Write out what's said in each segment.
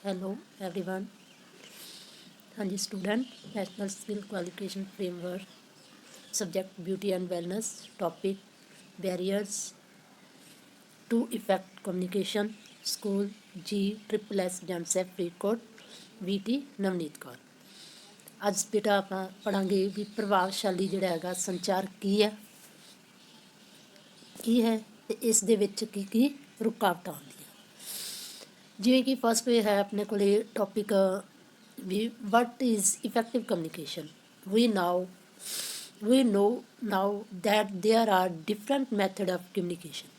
Hello everyone. हाँ जी student, national skill qualification framework, subject beauty and wellness, topic barriers to effect communication, school G++, जमसैफ Faridkot, VT Navneet Kaur. ਅੱਜ ਬੇਟਾ ਆਪਾਂ ਪੜਾਂਗੇ ਵੀ ਪ੍ਰਭਾਵਸ਼ਾਲੀ ਜਿਹੜਾ ਹੈਗਾ ਸੰਚਾਰ ਕੀ ਹੈ ਤੇ ਇਸ ਦੇ ਵਿੱਚ ਕੀ ਰੁਕਾਵਟਾਂ ਆਉਂਦੀਆਂ। ਜਿਵੇਂ ਕਿ ਫਸਟ ਵੇ ਹੈ ਆਪਣੇ ਕੋਲੇ ਟੌਪਿਕ ਵੀ what is effective communication. We know now that there are different method of communication.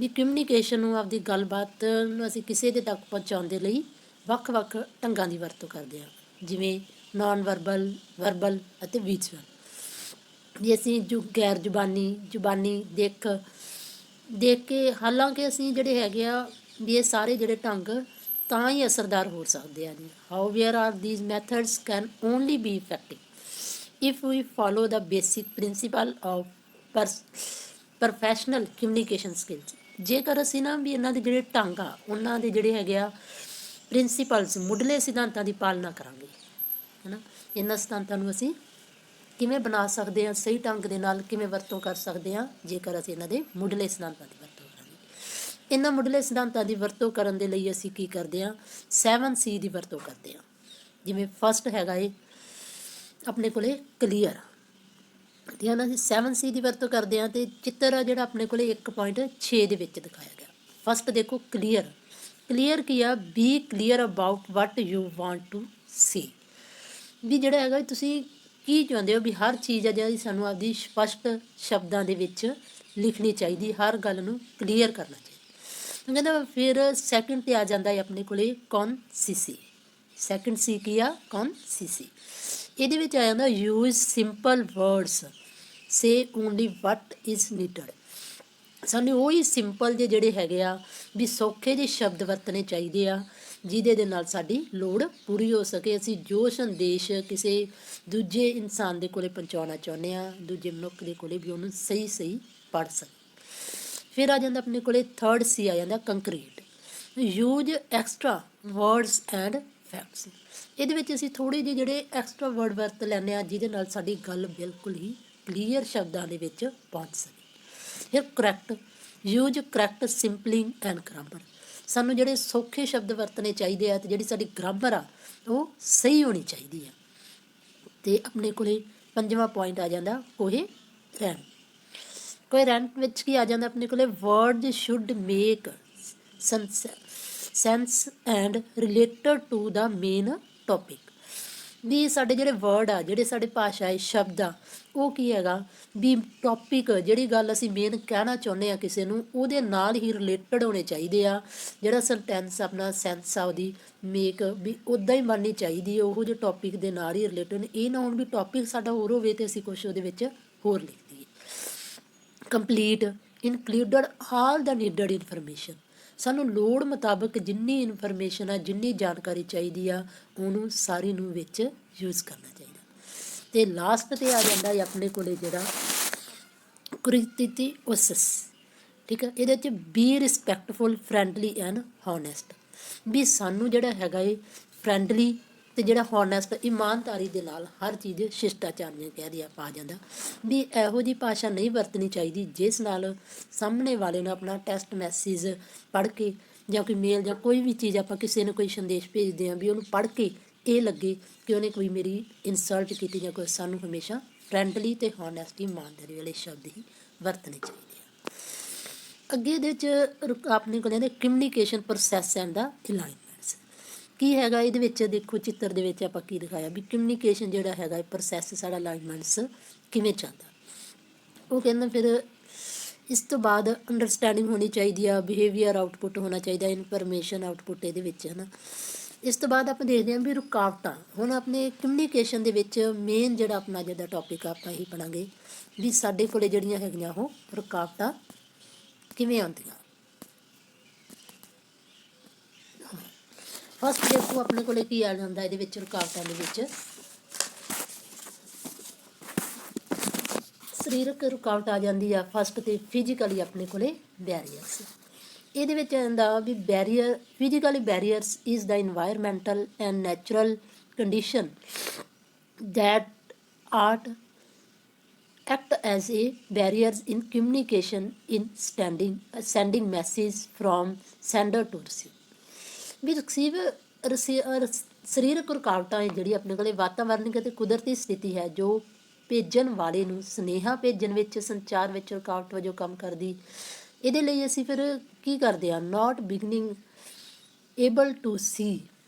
ਵੀ ਕਮਿਊਨੀਕੇਸ਼ਨ ਨੂੰ ਆਪਦੀ ਗੱਲਬਾਤ ਨੂੰ ਅਸੀਂ ਕਿਸੇ ਦੇ ਤੱਕ ਪਹੁੰਚਾਉਣ ਦੇ ਲਈ ਵੱਖ-ਵੱਖ ਢੰਗਾਂ ਦੀ ਵਰਤੋਂ ਕਰਦੇ ਹਾਂ, ਜਿਵੇਂ ਨਾਨ ਵਰਬਲ, ਵਰਬਲ ਅਤੇ ਵਿਜ਼ੂਅਲ। ਵੀ ਅਸੀਂ ਜੋ ਗੈਰ ਜ਼ੁਬਾਨੀ ਦੇਖ ਕੇ, ਹਾਲਾਂਕਿ ਅਸੀਂ ਜਿਹੜੇ ਹੈਗੇ ਆ ਵੀ ਇਹ ਸਾਰੇ ਜਿਹੜੇ ਢੰਗ ਤਾਂ ਹੀ ਅਸਰਦਾਰ ਹੋ ਸਕਦੇ ਹਨ। However are these methods can only be effective if we follow the basic principle of professional communication skills. ਜੇਕਰ ਅਸੀਂ ਨਾ ਵੀ ਇਹਨਾਂ ਦੇ ਜਿਹੜੇ ਢੰਗ ਆ, ਉਹਨਾਂ ਦੇ ਜਿਹੜੇ ਹੈਗੇ ਆ ਪ੍ਰਿੰਸੀਪਲਸ, ਮੁੱਢਲੇ ਸਿਧਾਂਤਾਂ ਦੀ ਪਾਲਣਾ ਕਰਾਂਗੇ, ਹੈ ਨਾ। ਇਹਨਾਂ ਸਿਧਾਂਤਾਂ ਨੂੰ ਅਸੀਂ ਕਿਵੇਂ ਬਣਾ ਸਕਦੇ ਹਾਂ, ਸਹੀ ਢੰਗ ਦੇ ਨਾਲ ਕਿਵੇਂ ਵਰਤੋਂ ਕਰ ਸਕਦੇ ਹਾਂ, ਜੇਕਰ ਅਸੀਂ ਇਹਨਾਂ ਦੇ ਮੁੱਢਲੇ ਸਿਧਾਂਤਾਂ ਦੀ ਵਰਤੋਂ ਕਰਾਂਗੇ। ਇਹਨਾਂ ਮੁੱਢਲੇ ਸਿਧਾਂਤਾਂ ਦੀ ਵਰਤੋਂ ਕਰਨ ਦੇ ਲਈ ਅਸੀਂ ਕੀ ਕਰਦੇ ਹਾਂ, 7C ਦੀ ਵਰਤੋਂ ਕਰਦੇ ਹਾਂ। ਜਿਵੇਂ ਫਸਟ ਹੈਗਾ ਇਹ ਆਪਣੇ ਕੋਲੇ ਕਲੀਅਰ, ਤੇ ਇਹਨਾਂ ਦੀ 7C ਦੀ ਵਰਤੋਂ ਕਰਦੇ ਹਾਂ। ਅਤੇ ਚਿੱਤਰ ਆ ਜਿਹੜਾ ਆਪਣੇ ਕੋਲੇ 1.6 ਦੇ ਵਿੱਚ ਦਿਖਾਇਆ ਗਿਆ। ਫਸਟ ਦੇਖੋ ਕਲੀਅਰ ਕੀ ਆ, be clear about what you want to see. ਵੀ ਜਿਹੜਾ ਹੈਗਾ ਤੁਸੀਂ ਕੀ ਚਾਹੁੰਦੇ ਹੋ, ਵੀ ਹਰ ਚੀਜ਼ ਆ ਜਿਹੜੀ ਸਾਨੂੰ ਆਪਦੀ ਸਪਸ਼ਟ ਸ਼ਬਦਾਂ ਦੇ ਵਿੱਚ ਲਿਖਣੀ ਚਾਹੀਦੀ, ਹਰ ਗੱਲ ਨੂੰ ਕਲੀਅਰ ਕਰਨਾ ਚਾਹੀਦਾ। ਕਹਿੰਦਾ ਫਿਰ ਸੈਕਿੰਡ 'ਤੇ ਆ ਜਾਂਦਾ ਹੈ ਆਪਣੇ ਕੋਲੇ ਕੌਨਸਿਸੀ। ਸੈਕਿੰਡ ਸੀ ਕੀ ਆ, ਕੌਨਸਿਸੀ। ਇਹਦੇ ਵਿੱਚ ਆ ਜਾਂਦਾ use simple words, say only what is needed. ਸਾਨੂੰ ਉਹੀ ਸਿੰਪਲ ਜਿਹੇ ਜਿਹੜੇ ਹੈਗੇ ਆ ਵੀ ਸੌਖੇ ਜਿਹੇ ਸ਼ਬਦ ਵਰਤਣੇ ਚਾਹੀਦੇ ਆ, ਜਿਹਦੇ ਦੇ ਨਾਲ ਸਾਡੀ ਲੋੜ ਪੂਰੀ ਹੋ ਸਕੇ। ਅਸੀਂ ਜੋ ਸੰਦੇਸ਼ ਕਿਸੇ ਦੂਜੇ ਇਨਸਾਨ ਦੇ ਕੋਲੇ ਪਹੁੰਚਾਉਣਾ ਚਾਹੁੰਦੇ ਹਾਂ, ਦੂਜੇ ਮਨੁੱਖ ਦੇ ਕੋਲੇ, ਵੀ ਉਹਨੂੰ ਸਹੀ ਪੜ੍ਹ ਸਕੇ। ਫਿਰ ਆ ਜਾਂਦਾ ਆਪਣੇ ਕੋਲੇ ਥਰਡ ਸੀ ਆ ਜਾਂਦਾ concrete, use extra words and facts. ਇਹਦੇ ਵਿੱਚ ਅਸੀਂ ਥੋੜ੍ਹੇ ਜਿਹੇ ਜਿਹੜੇ ਐਕਸਟਰਾ ਵਰਡ ਵਰਤ ਲੈਂਦੇ ਹਾਂ, ਜਿਹਦੇ ਨਾਲ ਸਾਡੀ ਗੱਲ ਬਿਲਕੁਲ ਹੀ ਕਲੀਅਰ ਸ਼ਬਦਾਂ ਦੇ ਵਿੱਚ ਪਹੁੰਚ ਸਕੇ। ਫਿਰ correct, use correct spelling and grammar. ਸਾਨੂੰ ਜਿਹੜੇ ਸੌਖੇ ਸ਼ਬਦ ਵਰਤਣੇ ਚਾਹੀਦੇ ਆ, ਅਤੇ ਜਿਹੜੀ ਸਾਡੀ ਗ੍ਰਾਮਰ ਆ ਉਹ ਸਹੀ ਹੋਣੀ ਚਾਹੀਦੀ ਆ। ਅਤੇ ਆਪਣੇ ਕੋਲੇ ਪੰਜਵਾਂ ਪੁਆਇੰਟ ਆ ਜਾਂਦਾ ਕੋਹੇਰੈਂਟ ਵਿੱਚ ਕੀ ਆ ਜਾਂਦਾ ਆਪਣੇ ਕੋਲੇ, word should make sense and related to the main topic. ਵੀ ਸਾਡੇ ਜਿਹੜੇ ਵਰਡ ਆ, ਜਿਹੜੇ ਸਾਡੇ ਭਾਸ਼ਾਈ ਸ਼ਬਦ ਆ, ਉਹ ਕੀ ਹੈਗਾ ਵੀ ਟੋਪਿਕ, ਜਿਹੜੀ ਗੱਲ ਅਸੀਂ ਮੇਨ ਕਹਿਣਾ ਚਾਹੁੰਦੇ ਹਾਂ ਕਿਸੇ ਨੂੰ, ਉਹਦੇ ਨਾਲ ਹੀ ਰਿਲੇਟਡ ਹੋਣੇ ਚਾਹੀਦੇ ਆ। ਜਿਹੜਾ ਸੈਂਟੈਂਸ ਆਪਣਾ ਸੈਂਸ ਆ ਉਹਦੀ ਮੇਕ ਵੀ ਉੱਦਾਂ ਹੀ ਬਣਨੀ ਚਾਹੀਦੀ ਹੈ, ਉਹੋ ਜਿਹੇ ਟੋਪਿਕ ਦੇ ਨਾਲ ਹੀ ਰਿਲੇਟਡ। ਇਹ ਨਾ ਹੋਣ ਵੀ ਟੋਪਿਕ ਸਾਡਾ ਹੋਰ ਹੋਵੇ ਅਤੇ ਅਸੀਂ ਕੁਛ ਉਹਦੇ ਵਿੱਚ ਹੋਰ ਲਿਖ ਦਈਏ। ਕੰਪਲੀਟ, ਇਨਕਲੂਡਡ ਆਲ ਦਾ ਨੀਡਡ ਇਨਫੋਰਮੇਸ਼ਨ। ਸਾਨੂੰ ਲੋੜ ਮੁਤਾਬਕ ਜਿੰਨੀ ਇਨਫੋਰਮੇਸ਼ਨ ਆ, ਜਿੰਨੀ ਜਾਣਕਾਰੀ ਚਾਹੀਦੀ ਆ, ਉਹਨੂੰ ਸਾਰੀ ਨੂੰ ਵਿੱਚ ਯੂਜ਼ ਕਰਨਾ ਚਾਹੀਦਾ। ਅਤੇ ਲਾਸਟ 'ਤੇ ਆ ਜਾਂਦਾ ਹੈ ਆਪਣੇ ਕੋਲ ਜਿਹੜਾ ਕ੍ਰਿਤੀਓਸਿਸ, ਠੀਕ ਹੈ। ਇਹਦੇ 'ਚ ਬੀ ਰਿਸਪੈਕਟਫੁਲ, ਫਰੈਂਡਲੀ ਐਂਡ ਹੋਨੈਸਟ। ਵੀ ਸਾਨੂੰ ਜਿਹੜਾ ਹੈਗਾ ਇਹ ਫਰੈਂਡਲੀ ਅਤੇ ਜਿਹੜਾ ਹੋਨੈਸਟ, ਇਮਾਨਦਾਰੀ ਦੇ ਨਾਲ ਹਰ ਚੀਜ਼ ਸ਼ਿਸ਼ਟਾਚਾਰ ਨੇ ਕਹਿ ਦਿਆ ਪਾ ਜਾਂਦਾ। ਵੀ ਇਹੋ ਜਿਹੀ ਭਾਸ਼ਾ ਨਹੀਂ ਵਰਤਣੀ ਚਾਹੀਦੀ ਜਿਸ ਨਾਲ ਸਾਹਮਣੇ ਵਾਲੇ ਨੂੰ ਆਪਣਾ ਟੈਕਸਟ ਮੈਸੇਜ ਪੜ੍ਹ ਕੇ, ਜਾਂ ਕੋਈ ਮੇਲ ਜਾਂ ਕੋਈ ਵੀ ਚੀਜ਼ ਆਪਾਂ ਕਿਸੇ ਨੂੰ ਕੋਈ ਸੰਦੇਸ਼ ਭੇਜਦੇ ਹਾਂ, ਵੀ ਉਹਨੂੰ ਪੜ੍ਹ ਕੇ ਇਹ ਲੱਗੇ ਕਿ ਉਹਨੇ ਕੋਈ ਮੇਰੀ ਇਨਸਲਟ ਕੀਤੀ ਜਾਂ ਕੋਈ। ਸਾਨੂੰ ਹਮੇਸ਼ਾ ਫਰੈਂਡਲੀ ਅਤੇ ਹੋਨੈਸਟ, ਇਮਾਨਦਾਰੀ ਵਾਲੇ ਸ਼ਬਦ ਹੀ ਵਰਤਣੇ ਚਾਹੀਦੇ ਆ। ਅੱਗੇ ਇਹਦੇ 'ਚ ਆਪਣੇ ਕੋਲ ਕਹਿੰਦੇ ਕਮਿਊਨੀਕੇਸ਼ਨ ਪ੍ਰੋਸੈਸ ਐਂਡ ਦਾ ਅਲਾਈਨਮੈਂਟਸ। ਕੀ ਹੈਗਾ ਇਹਦੇ ਵਿੱਚ ਦੇਖੋ, ਚਿੱਤਰ ਦੇ ਵਿੱਚ ਆਪਾਂ ਕੀ ਦਿਖਾਇਆ ਵੀ ਕਮਿਊਨੀਕੇਸ਼ਨ ਜਿਹੜਾ ਹੈਗਾ ਇਹ ਪ੍ਰੋਸੈਸ ਸਾਡਾ ਅਲਾਈਨਮੈਂਟਸ ਕਿਵੇਂ ਚੱਲਦਾ। ਉਹ ਕਹਿੰਦਾ ਫਿਰ ਇਸ ਤੋਂ ਬਾਅਦ ਅੰਡਰਸਟੈਂਡਿੰਗ ਹੋਣੀ ਚਾਹੀਦੀ ਆ, ਬਿਹੇਵੀਅਰ ਆਊਟਪੁੱਟ ਹੋਣਾ ਚਾਹੀਦਾ, ਇਨਫੋਰਮੇਸ਼ਨ ਆਊਟਪੁੱਟ ਇਹਦੇ ਵਿੱਚ, ਹੈ ਨਾ। ਇਸ ਤੋਂ ਬਾਅਦ ਆਪਾਂ ਦੇਖਦੇ ਹਾਂ ਵੀ ਰੁਕਾਵਟਾਂ। ਹੁਣ ਆਪਣੇ ਕਮਿਊਨੀਕੇਸ਼ਨ ਦੇ ਵਿੱਚ ਮੇਨ ਜਿਹੜਾ ਆਪਣਾ ਜਿਹਦਾ ਟੌਪਿਕ ਆਪਾਂ ਇਹੀ ਪੜ੍ਹਾਂਗੇ ਵੀ ਸਾਡੇ ਕੋਲ ਜਿਹੜੀਆਂ ਹੈਗੀਆਂ ਉਹ ਰੁਕਾਵਟਾਂ ਕਿਵੇਂ ਆਉਂਦੀਆਂ। ਫਸਟ ਦੇਖੋ ਆਪਣੇ ਕੋਲ ਕੀ ਆ ਜਾਂਦਾ ਇਹਦੇ ਵਿੱਚ ਰੁਕਾਵਟਾਂ ਦੇ ਵਿੱਚ, ਸਰੀਰਕ ਰੁਕਾਵਟ ਆ ਜਾਂਦੀ ਆ ਫਸਟ, ਤੇ ਫਿਜ਼ੀਕਲੀ ਆਪਣੇ ਕੋਲੇ ਬੈਰੀਅਰਸ। ਇਹਦੇ ਵਿੱਚ ਆਉਂਦਾ ਵੀ barrier physically barriers is the environmental and natural condition that art act as a barriers in communication in sending message from sender to receive ਵੀ ਸਰੀਰਕ ਰੁਕਾਵਟਾਂ ਹੈ ਜਿਹੜੀ ਆਪਣੇ ਕੋਲੇ ਵਾਤਾਵਰਨਿਕ ਅਤੇ ਕੁਦਰਤੀ ਸਥਿਤੀ ਹੈ ਜੋ ਭੇਜਣ ਵਾਲੇ ਨੂੰ ਸੁਨੇਹਾ ਭੇਜਣ ਵਿੱਚ ਸੰਚਾਰ ਵਿੱਚ ਰੁਕਾਵਟ ਵਜੋਂ ਕੰਮ ਕਰਦੀ। ਇਹਦੇ ਲਈ ਅਸੀਂ ਫਿਰ ਕੀ ਕਰਦੇ ਹਾਂ, ਨਾਟ ਬਿਗਨਿੰਗ ਏਬਲ ਟੂ ਸੀ,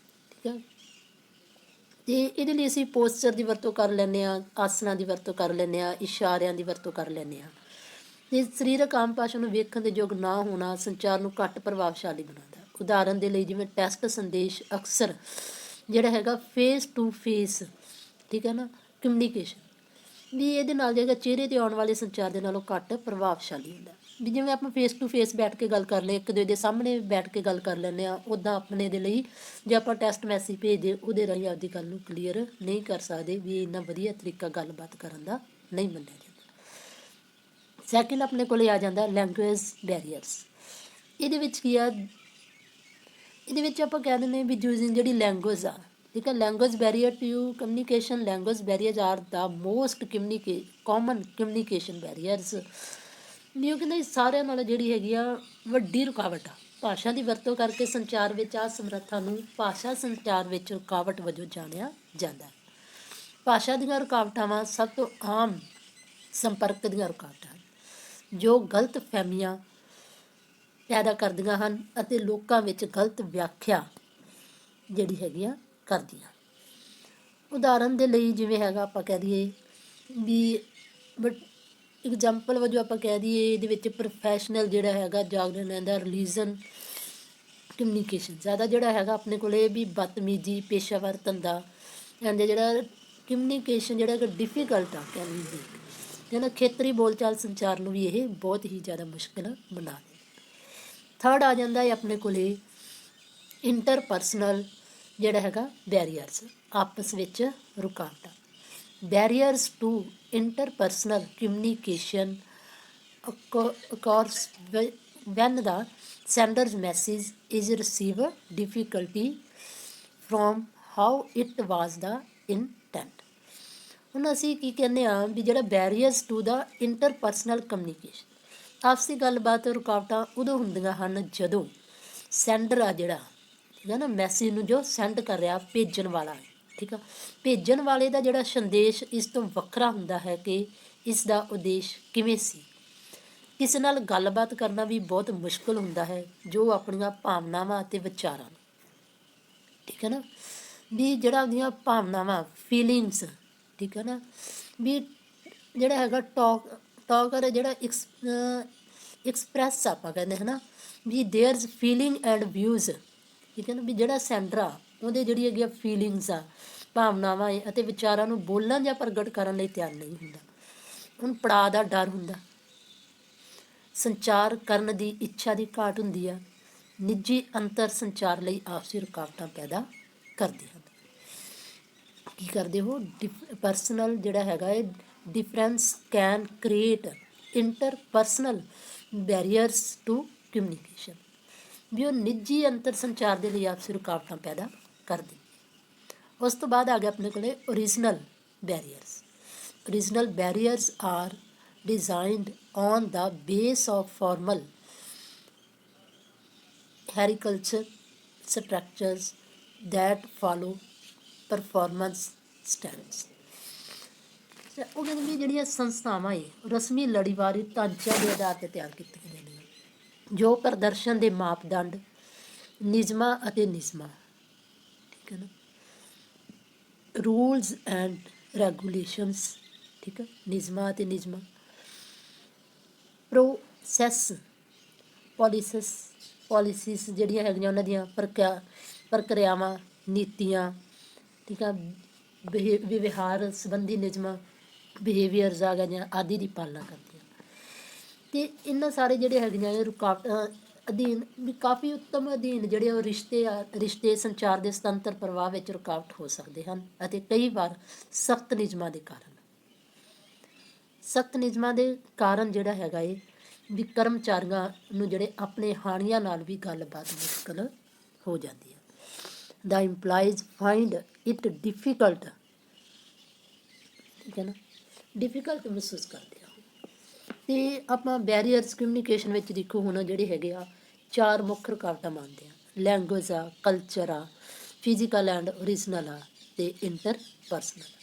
ਠੀਕ ਹੈ। ਅਤੇ ਇਹਦੇ ਲਈ ਅਸੀਂ ਪੋਸਚਰ ਦੀ ਵਰਤੋਂ ਕਰ ਲੈਂਦੇ ਹਾਂ, ਆਸਨਾਂ ਦੀ ਵਰਤੋਂ ਕਰ ਲੈਂਦੇ ਹਾਂ, ਇਸ਼ਾਰਿਆਂ ਦੀ ਵਰਤੋਂ ਕਰ ਲੈਂਦੇ ਹਾਂ। ਅਤੇ ਸਰੀਰਕ ਆਮ ਭਾਸ਼ਾ ਨੂੰ ਵੇਖਣ ਦੇ ਯੋਗ ਨਾ ਹੋਣਾ ਸੰਚਾਰ ਨੂੰ ਘੱਟ ਪ੍ਰਭਾਵਸ਼ਾਲੀ ਬਣਾਉਂਦਾ। ਉਦਾਹਰਨ ਦੇ ਲਈ ਜਿਵੇਂ ਟੈਕਸਟ ਸੰਦੇਸ਼ ਅਕਸਰ ਜਿਹੜਾ ਹੈਗਾ ਫੇਸ ਟੂ ਫੇਸ, ਠੀਕ ਹੈ ਨਾ, ਕਮਿਊਨੀਕੇਸ਼ਨ ਵੀ ਇਹਦੇ ਨਾਲ ਜਿਹੜਾ ਚਿਹਰੇ 'ਤੇ ਆਉਣ ਵਾਲੇ ਸੰਚਾਰ ਦੇ ਨਾਲੋਂ ਘੱਟ ਪ੍ਰਭਾਵਸ਼ਾਲੀ ਹੁੰਦਾ। ਵੀ ਜਿਵੇਂ ਆਪਾਂ ਫੇਸ ਟੂ ਫੇਸ ਬੈਠ ਕੇ ਗੱਲ ਕਰ ਲਏ, ਇੱਕ ਦੂਜੇ ਦੇ ਸਾਹਮਣੇ ਬੈਠ ਕੇ ਗੱਲ ਕਰ ਲੈਂਦੇ ਹਾਂ, ਉੱਦਾਂ ਆਪਣੇ ਦੇ ਲਈ ਜੇ ਆਪਾਂ ਟੈਕਸਟ ਮੈਸੇਜ ਭੇਜਦੇ ਉਹਦੇ ਰਾਹੀਂ ਆਪਦੀ ਗੱਲ ਨੂੰ ਕਲੀਅਰ ਨਹੀਂ ਕਰ ਸਕਦੇ, ਵੀ ਇੰਨਾ ਵਧੀਆ ਤਰੀਕਾ ਗੱਲਬਾਤ ਕਰਨ ਦਾ ਨਹੀਂ ਮੰਨਿਆ ਜਾਂਦਾ। ਸੈਕਿੰਡ ਆਪਣੇ ਕੋਲ ਆ ਜਾਂਦਾ ਲੈਂਗੁਏਜ ਬੈਰੀਅਰਸ। ਇਹਦੇ ਵਿੱਚ ਕੀ ਆ, ਇਹਦੇ ਵਿੱਚ ਆਪਾਂ ਕਹਿ ਦਿੰਦੇ ਵੀ ਯੂਜ਼ਿੰਗ ਜਿਹੜੀ ਲੈਂਗੁਏਜ ਆ, ਠੀਕ ਹੈ, language barrier to communication, language barriers are the most common communication barriers. ਵੀ ਉਹ ਕਹਿੰਦਾ ਸਾਰਿਆਂ ਨਾਲ ਜਿਹੜੀ ਹੈਗੀ ਆ ਵੱਡੀ ਰੁਕਾਵਟ ਆ ਭਾਸ਼ਾ ਦੀ ਵਰਤੋਂ ਕਰਕੇ ਸੰਚਾਰ ਵਿੱਚ ਅਸਮਰੱਥਾ ਨੂੰ ਭਾਸ਼ਾ ਸੰਚਾਰ ਵਿੱਚ ਰੁਕਾਵਟ ਵਜੋਂ ਜਾਣਿਆ ਜਾਂਦਾ। ਭਾਸ਼ਾ ਦੀਆਂ ਰੁਕਾਵਟਾਂ ਸਭ ਤੋਂ ਆਮ ਸੰਪਰਕ ਦੀਆਂ ਰੁਕਾਵਟਾਂ ਹਨ ਜੋ ਗਲਤ ਫਹਿਮੀਆਂ ਪੈਦਾ ਕਰਦੀਆਂ ਹਨ ਅਤੇ ਲੋਕਾਂ ਵਿੱਚ ਗਲਤ ਵਿਆਖਿਆ ਜਿਹੜੀ ਹੈਗੀਆਂ ਕਰਦੀਆਂ। ਉਦਾਹਰਨ ਦੇ ਲਈ ਜਿਵੇਂ ਹੈਗਾ ਆਪਾਂ ਕਹਿ ਦਈਏ ਵੀ ਐਗਜ਼ਾਮਪਲ ਵਜੋਂ ਆਪਾਂ ਕਹਿ ਦਈਏ ਇਹਦੇ ਵਿੱਚ ਪ੍ਰੋਫੈਸ਼ਨਲ ਜਿਹੜਾ ਹੈਗਾ ਜਾਗਰਣ ਰਹਿੰਦਾ, ਰਿਲੀਜ਼ਨ ਕਮਿਊਨੀਕੇਸ਼ਨ ਜ਼ਿਆਦਾ ਜਿਹੜਾ ਹੈਗਾ ਆਪਣੇ ਕੋਲ ਵੀ ਬਦਤਮੀਜ਼ੀ, ਪੇਸ਼ਾਵਰ ਧੰਦਾ ਐਂਡ ਜਿਹੜਾ ਕਮਿਊਨੀਕੇਸ਼ਨ ਜਿਹੜਾ ਹੈਗਾ ਡਿਫੀਕਲਟ ਆ ਕਹਿ ਲਈਏ, ਕਹਿੰਦਾ ਖੇਤਰੀ ਬੋਲਚਾਲ ਸੰਚਾਰ ਨੂੰ ਵੀ ਇਹ ਬਹੁਤ ਹੀ ਜ਼ਿਆਦਾ ਮੁਸ਼ਕਿਲ ਬਣਾ ਦਿੰਦਾ। ਥਰਡ ਆ ਜਾਂਦਾ ਹੈ ਆਪਣੇ ਕੋਲ ਇੰਟਰਪਰਸਨਲ ਜਿਹੜਾ ਹੈਗਾ ਬੈਰੀਅਰਸ, ਆਪਸ ਵਿੱਚ ਰੁਕਾਵਟਾਂ। Barriers to interpersonal communication occurs when the sender's message is received difficulty from how it was the intent। ਹੁਣ ਅਸੀਂ ਕੀ ਕਹਿੰਦੇ ਹਾਂ ਵੀ ਜਿਹੜਾ barriers to the interpersonal communication, ਆਪਸੀ ਗੱਲਬਾਤ ਰੁਕਾਵਟਾਂ ਉਦੋਂ ਹੁੰਦੀਆਂ ਹਨ ਜਦੋਂ ਸੈਂਡਰ ਆ ਜਿਹੜਾ, ਠੀਕ ਹੈ ਨਾ, ਮੈਸੇਜ ਨੂੰ ਜੋ ਸੈਂਡ ਕਰ ਰਿਹਾ ਭੇਜਣ ਵਾਲਾ, ਠੀਕ ਆ, ਭੇਜਣ ਵਾਲੇ ਦਾ ਜਿਹੜਾ ਸੰਦੇਸ਼ ਇਸ ਤੋਂ ਵੱਖਰਾ ਹੁੰਦਾ ਹੈ ਕਿ ਇਸ ਦਾ ਉਦੇਸ਼ ਕਿਵੇਂ ਸੀ। ਕਿਸੇ ਨਾਲ ਗੱਲਬਾਤ ਕਰਨਾ ਵੀ ਬਹੁਤ ਮੁਸ਼ਕਿਲ ਹੁੰਦਾ ਹੈ ਜੋ ਆਪਣੀਆਂ ਭਾਵਨਾਵਾਂ ਅਤੇ ਵਿਚਾਰਾਂ ਨੂੰ, ਠੀਕ ਹੈ ਨਾ, ਵੀ ਜਿਹੜਾ ਉਹਦੀਆਂ ਭਾਵਨਾਵਾਂ ਫੀਲਿੰਗਸ, ਠੀਕ ਹੈ ਨਾ, ਵੀ ਜਿਹੜਾ ਹੈਗਾ ਟਾਕਰ ਜਿਹੜਾ ਐਕਸਪ੍ਰੈਸ ਆਪਾਂ ਕਹਿੰਦੇ ਹੈ ਨਾ, ਵੀ ਦੇਅਰਸ ਫੀਲਿੰਗ ਐਂਡ ਵਿਊਜ਼, ਠੀਕ ਹੈ ਨਾ, ਵੀ ਜਿਹੜਾ ਸੈਂਡਰ ਆ ਉਹਦੇ ਜਿਹੜੀ ਹੈਗੀਆਂ ਫੀਲਿੰਗਸ ਆ, ਭਾਵਨਾਵਾਂ ਅਤੇ ਵਿਚਾਰਾਂ ਨੂੰ ਬੋਲਣ ਜਾਂ ਪ੍ਰਗਟ ਕਰਨ ਲਈ ਤਿਆਰ ਨਹੀਂ ਹੁੰਦਾ। ਹੁਣ ਪੜਾਅ ਦਾ ਡਰ ਹੁੰਦਾ, ਸੰਚਾਰ ਕਰਨ ਦੀ ਇੱਛਾ ਦੀ ਘਾਟ ਹੁੰਦੀ ਆ, ਨਿੱਜੀ ਅੰਤਰ ਸੰਚਾਰ ਲਈ ਆਪਸੀ ਰੁਕਾਵਟਾਂ ਪੈਦਾ ਕਰਦੇ ਹਨ। ਕੀ ਕਰਦੇ ਹੋ, ਪਰਸਨਲ ਜਿਹੜਾ ਹੈਗਾ ਇਹ difference can create interpersonal barriers to communication, ਵੀ ਉਹ ਨਿੱਜੀ ਅੰਤਰ ਸੰਚਾਰ ਦੇ ਲਈ ਆਪਸੀ ਰੁਕਾਵਟਾਂ ਪੈਦਾ ਕਰਦੇ। ਉਸ ਤੋਂ ਬਾਅਦ ਆ ਗਿਆ ਆਪਣੇ ਕੋਲ original barriers. Original barriers are designed on the base of formal ਹੈਰੀਕਲਚਰ structures that follow performance standards. ਉਹ ਕਹਿੰਦੇ ਵੀ ਜਿਹੜੀਆਂ ਸੰਸਥਾਵਾਂ ਹੈ ਰਸਮੀ ਲੜੀਵਾਰੀ ਢਾਂਚਿਆਂ ਦੇ ਆਧਾਰ 'ਤੇ ਤਿਆਰ ਕੀਤੀਆਂ ਜਾਂਦੀਆਂ ਜੋ ਪ੍ਰਦਰਸ਼ਨ ਦੇ ਮਾਪਦੰਡ, ਨਿਯਮਾਂ ਅਤੇ ਨਿਯਮਾਂ, ਠੀਕ ਹੈ ਨਾ, ਰੂਲਸ ਐਂਡ ਰੈਗੂਲੇਸ਼ਨਸ, ਠੀਕ ਹੈ, ਨਿਯਮਾਂ ਅਤੇ ਨਿਯਮਾਂ, ਪ੍ਰੋਸੈਸ ਪੋਲਿਸਿਸ ਜਿਹੜੀਆਂ ਹੈਗੀਆਂ ਉਹਨਾਂ ਦੀਆਂ ਪ੍ਰਕਿਰਿਆਵਾਂ, ਨੀਤੀਆਂ, ਠੀਕ ਆ, ਵਿਵਹਾਰ ਸੰਬੰਧੀ ਨਿਯਮਾਂ, ਬਿਹੇਵੀਅਰਸ ਆ ਗਈਆਂ ਆਦਿ ਦੀ ਪਾਲਣਾ ਕਰਦੀਆਂ। ਅਤੇ ਇਹਨਾਂ ਸਾਰੇ ਜਿਹੜੇ ਹੈਗੀਆਂ ਇਹ ਰੁਕਾਵਟਾਂ ਅਧੀਨ ਵੀ ਕਾਫੀ ਉੱਤਮ ਅਧੀਨ ਜਿਹੜੇ ਉਹ ਰਿਸ਼ਤੇ ਸੰਚਾਰ ਦੇ ਸੁਤੰਤਰ ਪ੍ਰਵਾਹ ਵਿੱਚ ਰੁਕਾਵਟ ਹੋ ਸਕਦੇ ਹਨ ਅਤੇ ਕਈ ਵਾਰ ਸਖਤ ਨਿਯਮਾਂ ਦੇ ਕਾਰਨ ਜਿਹੜਾ ਹੈਗਾ ਵੀ ਕਰਮਚਾਰੀਆਂ ਨੂੰ ਜਿਹੜੇ ਆਪਣੇ ਹਾਣੀਆਂ ਨਾਲ ਵੀ ਗੱਲਬਾਤ ਮੁਸ਼ਕਲ ਹੋ ਜਾਂਦੀ ਹੈ। ਦਾ ਇੰਪਲਾਈਜ਼ ਫਾਈਂਡ ਇਟ ਡਿਫਿਕਲਟ, ਠੀਕ ਹੈ ਨਾ, ਡਿਫਿਕਲਟ ਮਹਿਸੂਸ ਕਰਦੇ ਆ। ਅਤੇ ਆਪਾਂ ਬੈਰੀਅਰਸ ਕਮਿਊਨੀਕੇਸ਼ਨ ਵਿੱਚ ਦੇਖੋ ਹੁਣ ਜਿਹੜੇ ਹੈਗੇ ਆ 4 ਮੁੱਖ ਰੁਕਾਵਟਾਂ ਮੰਨਦੇ ਆ। ਲੈਂਗੁਏਜ ਆ, ਕਲਚਰ ਆ, ਫਿਜ਼ੀਕਲ ਐਂਡ ਓਰੀਜਨਲ ਆ, ਅਤੇ ਇੰਟਰਪਰਸਨਲ।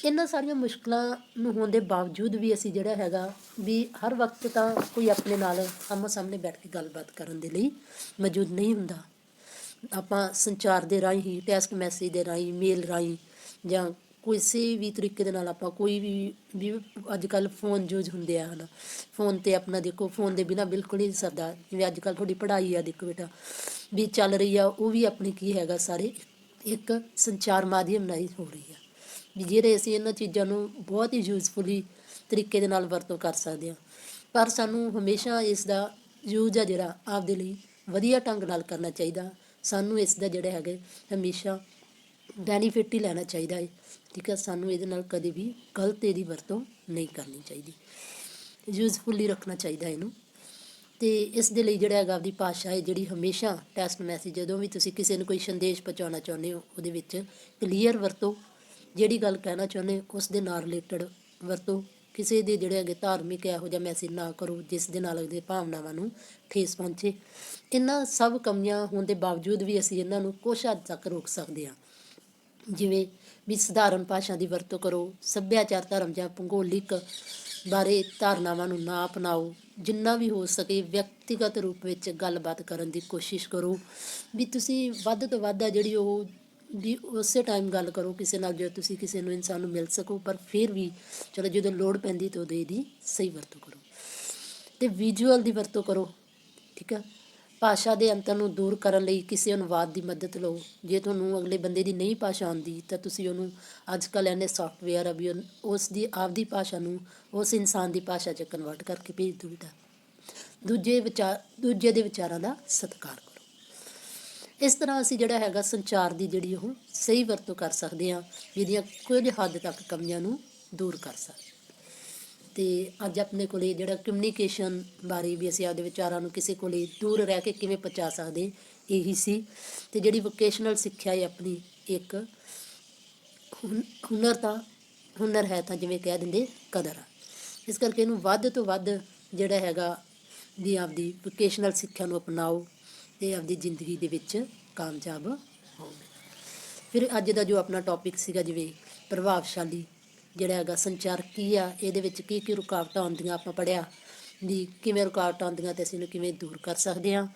ਇਹਨਾਂ ਸਾਰੀਆਂ ਮੁਸ਼ਕਿਲਾਂ ਨੂੰ ਹੋਣ ਦੇ ਬਾਵਜੂਦ ਵੀ ਅਸੀਂ ਜਿਹੜਾ ਹੈਗਾ ਵੀ ਹਰ ਵਕਤ ਤਾਂ ਕੋਈ ਆਪਣੇ ਨਾਲ ਆਮੋ ਸਾਹਮਣੇ ਬੈਠ ਕੇ ਗੱਲਬਾਤ ਕਰਨ ਦੇ ਲਈ ਮੌਜੂਦ ਨਹੀਂ ਹੁੰਦਾ। ਆਪਾਂ ਸੰਚਾਰ ਦੇ ਰਾਹੀਂ ਹੀ, ਟੈਕਸਟ ਮੈਸੇਜ ਦੇ ਰਾਹੀਂ, ਮੇਲ ਰਾਹੀਂ, ਜਾਂ ਕਿਸੇ ਵੀ ਤਰੀਕੇ ਦੇ ਨਾਲ ਆਪਾਂ ਕੋਈ ਵੀ ਅੱਜ ਕੱਲ੍ਹ ਫੋਨ ਯੂਜ ਹੁੰਦੇ ਆ ਹਨ। ਫੋਨ 'ਤੇ ਆਪਣਾ ਦੇਖੋ, ਫੋਨ ਦੇ ਬਿਨਾਂ ਬਿਲਕੁਲ ਹੀ ਨਹੀਂ ਸਰਦਾ। ਜਿਵੇਂ ਅੱਜ ਕੱਲ੍ਹ ਤੁਹਾਡੀ ਪੜ੍ਹਾਈ ਆ ਦੇਖੋ ਬੇਟਾ ਵੀ ਚੱਲ ਰਹੀ ਆ, ਉਹ ਵੀ ਆਪਣੀ ਕੀ ਹੈਗਾ ਸਾਰੇ ਇੱਕ ਸੰਚਾਰ ਮਾਧਿਅਮ ਨਾਲ ਹੀ ਹੋ ਰਹੀ ਆ। ਵੀ ਜਿਹੜੇ ਅਸੀਂ ਇਹਨਾਂ ਚੀਜ਼ਾਂ ਨੂੰ ਬਹੁਤ ਹੀ ਯੂਜ਼ਫੁਲੀ ਤਰੀਕੇ ਦੇ ਨਾਲ ਵਰਤੋਂ ਕਰ ਸਕਦੇ ਹਾਂ, ਪਰ ਸਾਨੂੰ ਹਮੇਸ਼ਾ ਇਸ ਦਾ ਯੂਜ ਆ ਜਿਹੜਾ ਆਪਦੇ ਲਈ ਵਧੀਆ ਢੰਗ ਨਾਲ ਕਰਨਾ ਚਾਹੀਦਾ। ਸਾਨੂੰ ਇਸ ਦਾ ਜਿਹੜਾ ਹੈਗਾ ਹਮੇਸ਼ਾ ਬੈਨੀਫਿਟ ਹੀ ਲੈਣਾ ਚਾਹੀਦਾ ਹੈ, ਠੀਕ ਹੈ। ਸਾਨੂੰ ਇਹਦੇ ਨਾਲ ਕਦੇ ਵੀ ਗਲਤ ਇਹਦੀ ਵਰਤੋਂ ਨਹੀਂ ਕਰਨੀ ਚਾਹੀਦੀ, ਯੂਜ਼ਫੁਲੀ ਰੱਖਣਾ ਚਾਹੀਦਾ ਇਹਨੂੰ। ਅਤੇ ਇਸ ਦੇ ਲਈ ਜਿਹੜਾ ਹੈਗਾ ਆਪਦੀ ਭਾਸ਼ਾ ਹੈ ਜਿਹੜੀ ਹਮੇਸ਼ਾ ਟੈਕਸਟ ਮੈਸੇਜ ਜਦੋਂ ਵੀ ਤੁਸੀਂ ਕਿਸੇ ਨੂੰ ਕੋਈ ਸੰਦੇਸ਼ ਪਹੁੰਚਾਉਣਾ ਚਾਹੁੰਦੇ ਹੋ ਉਹਦੇ ਵਿੱਚ ਕਲੀਅਰ ਵਰਤੋ, ਜਿਹੜੀ ਗੱਲ ਕਹਿਣਾ ਚਾਹੁੰਦੇ ਉਸ ਦੇ ਨਾਲ ਰਿਲੇਟਡ ਵਰਤੋ। ਕਿਸੇ ਦੇ ਜਿਹੜੇ ਹੈਗੇ ਧਾਰਮਿਕ ਇਹੋ ਜਿਹਾ ਮੈਸੇਜ ਨਾ ਕਰੋ ਜਿਸ ਦੇ ਨਾਲ ਉਹਦੇ ਭਾਵਨਾਵਾਂ ਨੂੰ ਠੇਸ ਪਹੁੰਚੇ। ਇਹਨਾਂ ਸਭ ਕਮੀਆਂ ਹੋਣ ਦੇ ਬਾਵਜੂਦ ਵੀ ਅਸੀਂ ਇਹਨਾਂ ਨੂੰ ਕੁਛ ਹੱਦ ਤੱਕ ਰੋਕ ਸਕਦੇ ਹਾਂ, ਜਿਵੇਂ ਵੀ ਸਧਾਰਨ ਭਾਸ਼ਾ ਦੀ ਵਰਤੋਂ ਕਰੋ, ਸੱਭਿਆਚਾਰ, ਧਰਮ ਜਾਂ ਭੂਗੋਲਿਕ ਬਾਰੇ ਧਾਰਨਾਵਾਂ ਨੂੰ ਨਾ ਅਪਣਾਓ। ਜਿੰਨਾ ਵੀ ਹੋ ਸਕੇ ਵਿਅਕਤੀਗਤ ਰੂਪ ਵਿੱਚ ਗੱਲਬਾਤ ਕਰਨ ਦੀ ਕੋਸ਼ਿਸ਼ ਕਰੋ, ਵੀ ਤੁਸੀਂ ਵੱਧ ਤੋਂ ਵੱਧ ਆ ਜਿਹੜੀ ਉਹ ਵੀ ਉਸੇ ਟਾਈਮ ਗੱਲ ਕਰੋ ਕਿਸੇ ਨਾਲ ਜਦੋਂ ਤੁਸੀਂ ਕਿਸੇ ਨੂੰ ਇਨਸਾਨ ਨੂੰ ਮਿਲ ਸਕੋ, ਪਰ ਫਿਰ ਵੀ ਚਲੋ ਜਦੋਂ ਲੋੜ ਪੈਂਦੀ ਤਾਂ ਉਦੋਂ ਇਹਦੀ ਸਹੀ ਵਰਤੋਂ ਕਰੋ। ਅਤੇ ਵਿਜ਼ੂਅਲ ਦੀ ਵਰਤੋਂ ਕਰੋ, ਠੀਕ ਆ। ਭਾਸ਼ਾ ਦੇ ਅੰਤਰ ਨੂੰ ਦੂਰ ਕਰਨ ਲਈ ਕਿਸੇ ਅਨੁਵਾਦ ਦੀ ਮਦਦ ਲਓ। ਜੇ ਤੁਹਾਨੂੰ ਅਗਲੇ ਬੰਦੇ ਦੀ ਨਹੀਂ ਭਾਸ਼ਾ ਆਉਂਦੀ ਤਾਂ ਤੁਸੀਂ ਉਹਨੂੰ, ਅੱਜ ਕੱਲ੍ਹ ਇੰਨੇ ਸੋਫਟਵੇਅਰ ਆ ਵੀ ਉਸ ਦੀ ਆਪਦੀ ਭਾਸ਼ਾ ਨੂੰ ਉਸ ਇਨਸਾਨ ਦੀ ਭਾਸ਼ਾ 'ਚ ਕਨਵਰਟ ਕਰਕੇ ਭੇਜ ਦਿਓ ਬੇਟਾ। ਦੂਜੇ ਦੇ ਵਿਚਾਰਾਂ ਦਾ ਸਤਿਕਾਰ ਕਰੋ। ਇਸ ਤਰ੍ਹਾਂ ਅਸੀਂ ਜਿਹੜਾ ਹੈਗਾ ਸੰਚਾਰ ਦੀ ਜਿਹੜੀ ਉਹ ਸਹੀ ਵਰਤੋਂ ਕਰ ਸਕਦੇ ਹਾਂ, ਜਿਹਦੀਆਂ ਕੁਝ ਹੱਦ ਤੱਕ ਕਮੀਆਂ ਨੂੰ ਦੂਰ ਕਰ ਸਕਦੇ। ਅਤੇ ਅੱਜ ਆਪਣੇ ਕੋਲ ਜਿਹੜਾ ਕਮਿਊਨੀਕੇਸ਼ਨ ਬਾਰੇ ਵੀ ਅਸੀਂ ਆਪਦੇ ਵਿਚਾਰਾਂ ਨੂੰ ਕਿਸੇ ਕੋਲ ਦੂਰ ਰਹਿ ਕੇ ਕਿਵੇਂ ਪਹੁੰਚਾ ਸਕਦੇ, ਇਹੀ ਸੀ। ਅਤੇ ਜਿਹੜੀ ਵੋਕੇਸ਼ਨਲ ਸਿੱਖਿਆ ਹੈ ਆਪਣੀ ਇੱਕ ਹੁਨਰ ਹੈ ਤਾਂ ਜਿਵੇਂ ਕਹਿ ਦਿੰਦੇ ਕਦਰ ਆ। ਇਸ ਕਰਕੇ ਇਹਨੂੰ ਵੱਧ ਤੋਂ ਵੱਧ ਜਿਹੜਾ ਹੈਗਾ ਵੀ ਆਪਦੀ ਵੋਕੇਸ਼ਨਲ ਸਿੱਖਿਆ ਨੂੰ ਅਪਣਾਓ ਅਤੇ ਆਪਦੀ ਜ਼ਿੰਦਗੀ ਦੇ ਵਿੱਚ ਕਾਮਯਾਬ ਹੋਵੇ। ਫਿਰ ਅੱਜ ਦਾ ਜੋ ਆਪਣਾ ਟੌਪਿਕ ਸੀਗਾ ਜਿਵੇਂ ਪ੍ਰਭਾਵਸ਼ਾਲੀ ਜਿਹੜਾ ਹੈਗਾ ਸੰਚਾਰ ਕੀ ਆ, ਇਹਦੇ ਵਿੱਚ ਕੀ ਕੀ ਰੁਕਾਵਟਾਂ ਆਉਂਦੀਆਂ ਆਪਾਂ ਪੜ੍ਹਿਆ, ਵੀ ਕਿਵੇਂ ਰੁਕਾਵਟਾਂ ਆਉਂਦੀਆਂ ਅਤੇ ਅਸੀਂ ਇਹਨੂੰ ਕਿਵੇਂ ਦੂਰ ਕਰ ਸਕਦੇ ਹਾਂ।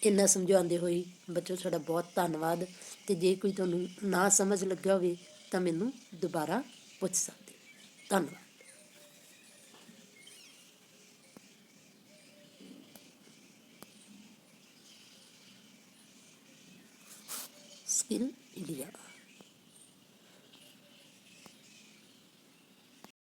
ਇੰਨਾ ਸਮਝਾਉਂਦੇ ਹੋਏ ਬੱਚੋ ਤੁਹਾਡਾ ਬਹੁਤ ਧੰਨਵਾਦ। ਅਤੇ ਜੇ ਕੋਈ ਤੁਹਾਨੂੰ ਨਾ ਸਮਝ ਲੱਗਿਆ ਹੋਵੇ ਤਾਂ ਮੈਨੂੰ ਦੁਬਾਰਾ ਪੁੱਛ ਸਕਦੇ। ਧੰਨਵਾਦ। Skill India.